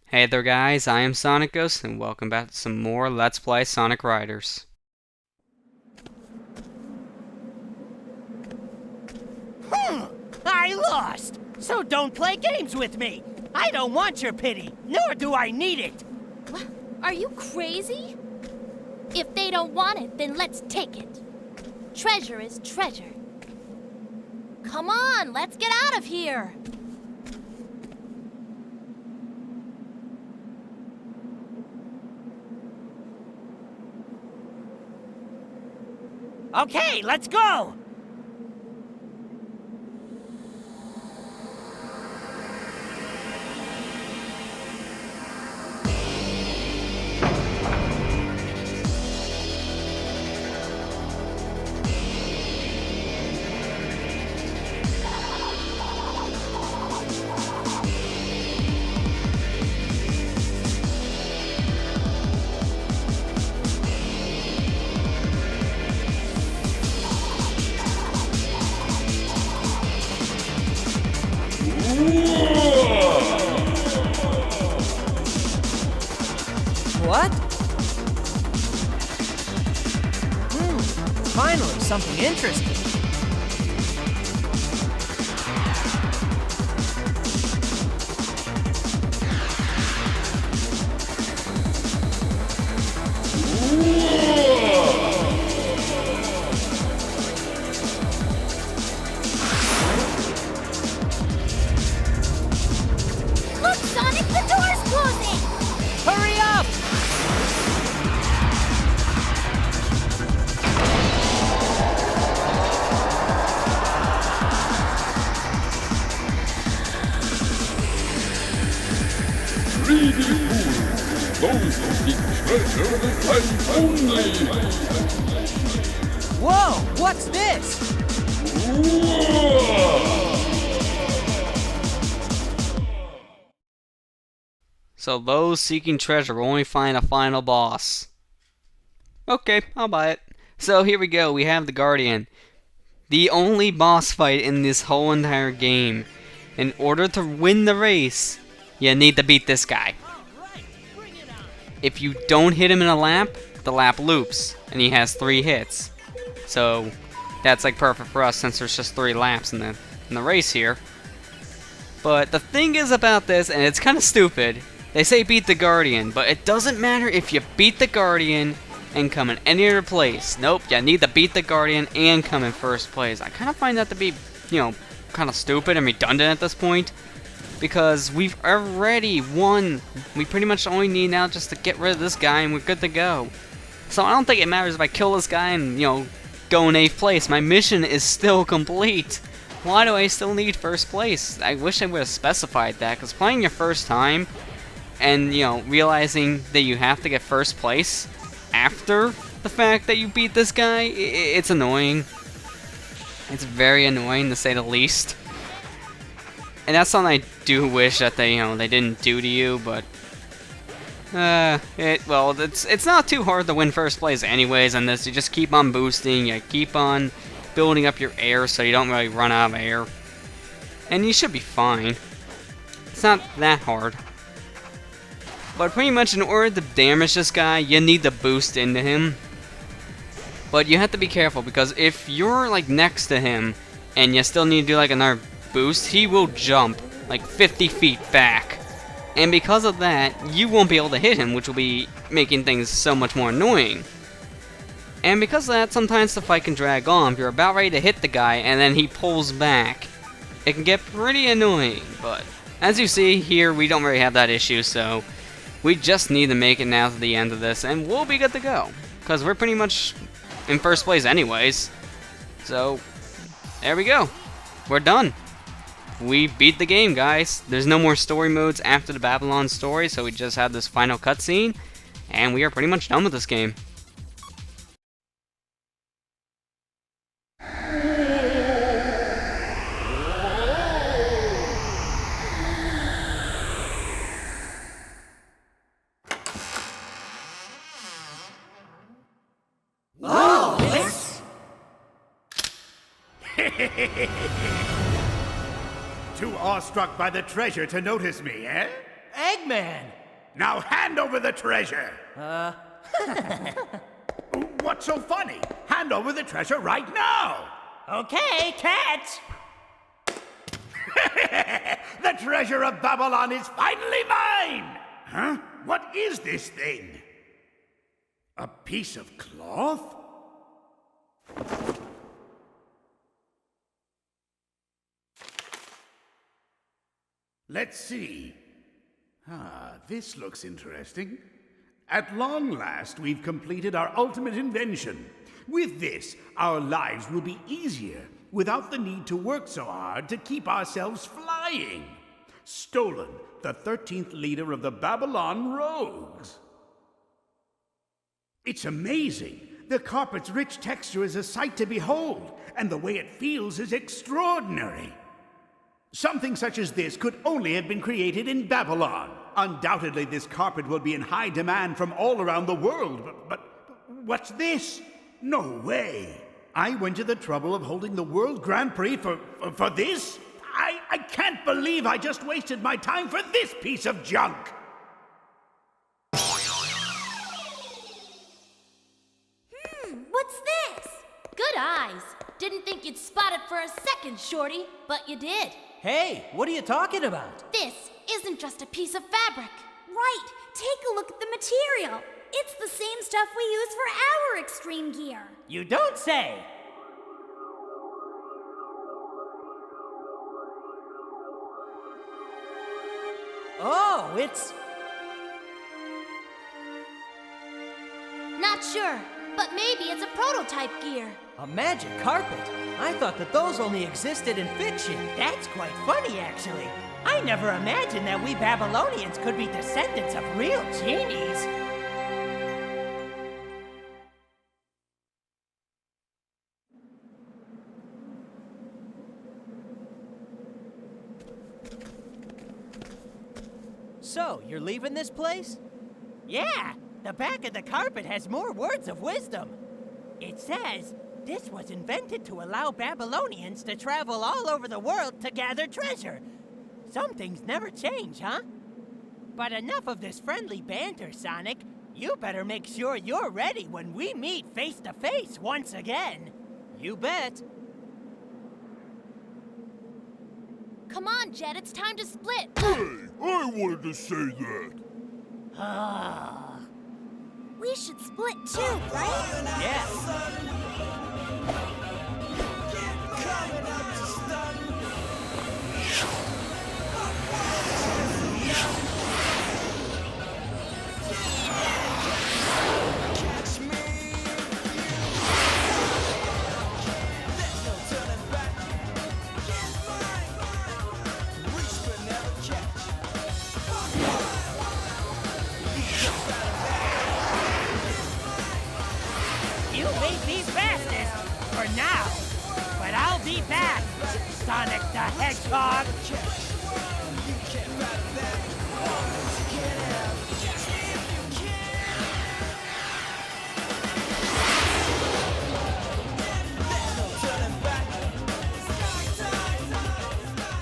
Hey there guys, I am SonicGhost and welcome back to some more Let's Play Sonic Riders. I lost! So don't play games with me! I don't want your pity, nor do I need it! What? Are you crazy? If they don't want it, then let's take it. Treasure is treasure. Come on, let's get out of here! Okay, let's go! What? Finally, something interesting. Look, Sonic, the door's closing! Hurry up! Greedy fools! Those who seek treasure will find only! Whoa, what's this? So those seeking treasure will only find a final boss. Okay, I'll buy it. So here we go, we have the Guardian. The only boss fight in this whole entire game. In order to win the race, you need to beat this guy. If you don't hit him in a lap, the lap loops, and he has 3 hits. So that's like perfect for us since there's just 3 laps in the race here. But the thing is about this, and it's kind of stupid, they say beat the Guardian, but it doesn't matter if you beat the Guardian and come in any other place. Nope, you need to beat the Guardian and come in first place. I kind of find that to be, kind of stupid and redundant at this point. Because we've already won. We pretty much only need now just to get rid of this guy and we're good to go. So I don't think it matters if I kill this guy and, go in 8th place. My mission is still complete. Why do I still need first place? I wish I would have specified that, because playing your first time and, realizing that you have to get first place after the fact that you beat this guy, it's annoying. It's very annoying to say the least. And that's something I do wish that they, they didn't do to you, but it's not too hard to win first place anyways on this. You just keep on boosting, you keep on building up your air so you don't really run out of air. And you should be fine. It's not that hard. But pretty much in order to damage this guy, you need to boost into him. But you have to be careful, because if you're like next to him and you still need to do like another boost, he will jump like 50 feet back. And because of that, you won't be able to hit him, which will be making things so much more annoying. And because of that, sometimes the fight can drag on. If you're about ready to hit the guy and then he pulls back, it can get pretty annoying. But as you see here, we don't really have that issue, so we just need to make it now to the end of this and we'll be good to go. Because we're pretty much in first place anyways. So there we go. We're done. We beat the game, guys. There's no more story modes after the Babylon story, so we just have this final cutscene, and we are pretty much done with this game. Oh, this? Too awestruck by the treasure to notice me, eh? Eggman! Now hand over the treasure! What's so funny? Hand over the treasure right now! Okay, catch! The treasure of Babylon is finally mine! Huh? What is this thing? A piece of cloth? Let's see. This looks interesting. At long last, we've completed our ultimate invention. With this, our lives will be easier without the need to work so hard to keep ourselves flying. Stolen, the 13th leader of the Babylon Rogues. It's amazing. The carpet's rich texture is a sight to behold, and the way it feels is extraordinary. Something such as this could only have been created in Babylon. Undoubtedly, this carpet will be in high demand from all around the world, but what's this? No way! I went to the trouble of holding the World Grand Prix for this? I can't believe I just wasted my time for this piece of junk! What's this? Good eyes. Didn't think you'd spot it for a second, Shorty, but you did. Hey, what are you talking about? This isn't just a piece of fabric. Right, take a look at the material. It's the same stuff we use for our extreme gear. You don't say! Oh, it's... Not sure, but maybe it's a prototype gear. a magic carpet. I thought that those only existed in fiction. That's quite funny, actually. I never imagined that we Babylonians could be descendants of real genies. So, you're leaving this place? Yeah, the back of the carpet has more words of wisdom. It says, this was invented to allow Babylonians to travel all over the world to gather treasure. Some things never change, huh? But enough of this friendly banter, Sonic. You better make sure you're ready when we meet face to face once again. You bet. Come on, Jet, it's time to split. Hey, I wanted to say that. We should split too, right? Yeah. You may be fastest for now, but I'll be back, Sonic the Hedgehog.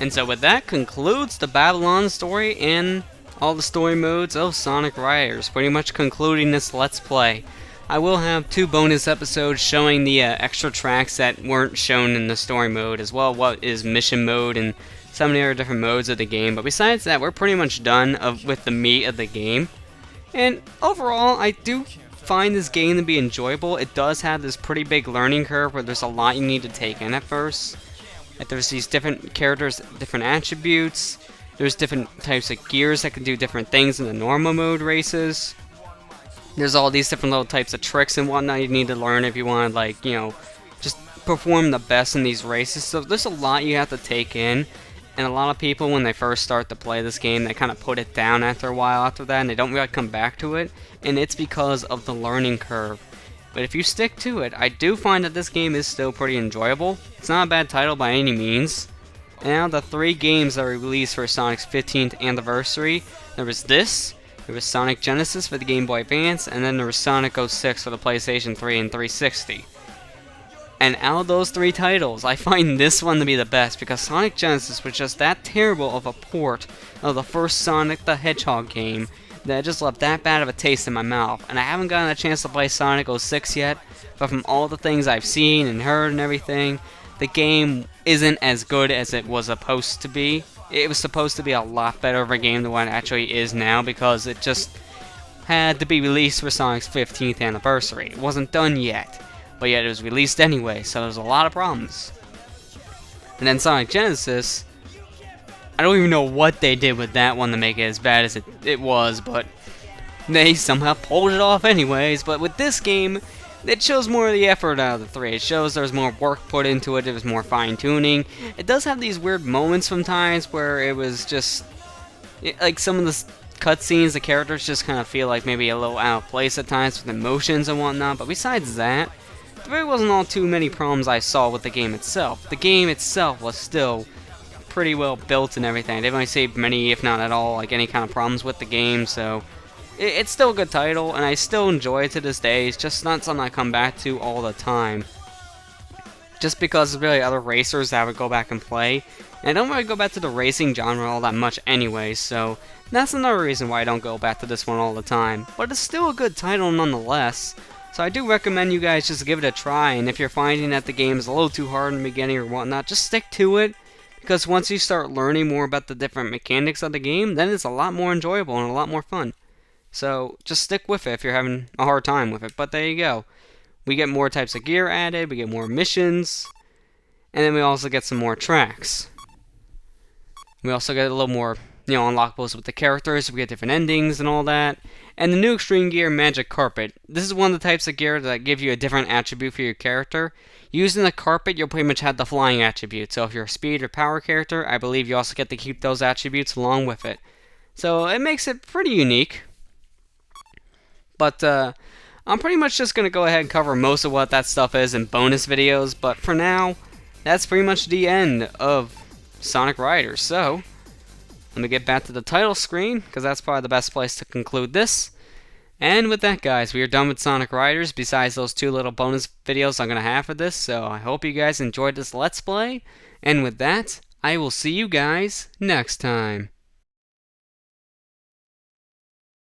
And so with that concludes the Babylon story and all the story modes of Sonic Riders, pretty much concluding this Let's Play. I will have 2 bonus episodes showing the extra tracks that weren't shown in the story mode, as well what is mission mode and some of the other different modes of the game. But besides that, we're pretty much done with the meat of the game. And overall, I do find this game to be enjoyable. It does have this pretty big learning curve where there's a lot you need to take in at first. Like there's these different characters, different attributes. There's different types of gears that can do different things in the normal mode races. There's all these different little types of tricks and whatnot you need to learn if you want to, like, you know, just perform the best in these races. So there's a lot you have to take in. And a lot of people, when they first start to play this game, they kind of put it down after a while after that, and they don't really come back to it. And it's because of the learning curve. But if you stick to it, I do find that this game is still pretty enjoyable. It's not a bad title by any means. And now the 3 games that were released for Sonic's 15th anniversary, there was this, there was Sonic Genesis for the Game Boy Advance, and then there was SonicGhost 6 for the PlayStation 3 and 360. And out of those 3 titles, I find this one to be the best because Sonic Genesis was just that terrible of a port of the first Sonic the Hedgehog game that I just left that bad of a taste in my mouth. And I haven't gotten a chance to play Sonic 06 yet, but from all the things I've seen and heard and everything, the game isn't as good as it was supposed to be. It was supposed to be a lot better of a game than what it actually is now because it just had to be released for Sonic's 15th anniversary. It wasn't done yet. But yet it was released anyway, so there's a lot of problems. And then Sonic Genesis, I don't even know what they did with that one to make it as bad as it was, but they somehow pulled it off anyways. But with this game, it shows more of the effort out of the 3. It shows there's more work put into it, there was more fine-tuning. It does have these weird moments sometimes where it was just, like some of the cutscenes, the characters just kind of feel like maybe a little out of place at times with emotions and whatnot, but besides that, there really wasn't all too many problems I saw with the game itself. The game itself was still pretty well built and everything. I didn't really see many, if not at all, like any kind of problems with the game, so it's still a good title, and I still enjoy it to this day. It's just not something I come back to all the time. Just because there's really other racers that I would go back and play. And I don't really go back to the racing genre all that much anyway, so that's another reason why I don't go back to this one all the time. But it's still a good title nonetheless. So I do recommend you guys just give it a try, and if you're finding that the game is a little too hard in the beginning or whatnot, just stick to it, because once you start learning more about the different mechanics of the game, then it's a lot more enjoyable and a lot more fun. So just stick with it if you're having a hard time with it, but there you go. We get more types of gear added, we get more missions, and then we also get some more tracks. We also get a little more, unlockables with the characters, we get different endings and all that. And the new Extreme Gear Magic Carpet. This is one of the types of gear that give you a different attribute for your character. Using the carpet, you'll pretty much have the flying attribute. So if you're a speed or power character, I believe you also get to keep those attributes along with it. So it makes it pretty unique. But I'm pretty much just going to go ahead and cover most of what that stuff is in bonus videos. But for now, that's pretty much the end of Sonic Riders. So let me get back to the title screen, because that's probably the best place to conclude this. And with that, guys, we are done with Sonic Riders, besides those 2 little bonus videos I'm going to have for this. So I hope you guys enjoyed this Let's Play. And with that, I will see you guys next time.